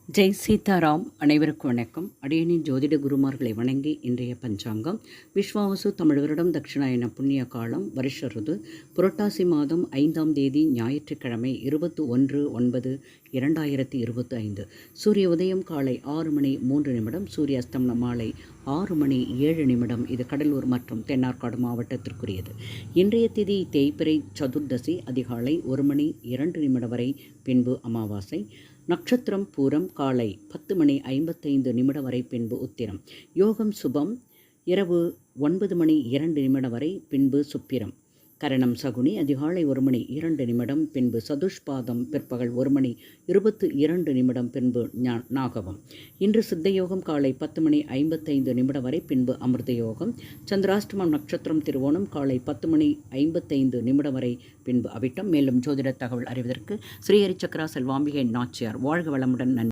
ஜெய் சீதாராம். அனைவருக்கும் வணக்கம். அடியனின் ஜோதிட குருமார்களை வணங்கி இன்றைய பஞ்சாங்கம். விஸ்வாவசு தமிழ் வருடம் தட்சிணாயன புண்ணிய காலம் வருஷ ருது புரட்டாசி மாதம் 5ஆம் தேதி ஞாயிற்றுக்கிழமை 21/9/2025. சூரிய உதயம் காலை 6:03 சூரிய அஸ்தமனம் மாலை 6:07. இது கடலூர் மற்றும் தென்னார்காடு மாவட்டத்திற்குரியது. இன்றைய திதி தேய்பிறை சதுர்தசி அதிகாலை 1:02 வரை, பின்பு அமாவாசை. நட்சத்திரம் பூரம் காலை 10:55 வரை, பின்பு உத்திரம். யோகம் சுபம் இரவு 9:02 வரை, பின்பு சுப்பிரம். கரணம் சகுனி அதிகாலை 1:02, பின்பு சதுஷ்பாதம் பிற்பகல் 1:22, பின்பு நாகவம். இன்று சித்தயோகம் காலை 10:55 வரை, பின்பு அமிர்த யோகம். சந்திராஷ்டமம் நட்சத்திரம் திருவோணம் காலை 10:55 வரை, பின்பு அவிட்டம். மேலும் ஜோதிட தகவல் அறிவதற்கு ஸ்ரீஹரி சக்கரா செல்வாம்பிகை நாச்சியார் வாழ்க வளமுடன். நன்றி.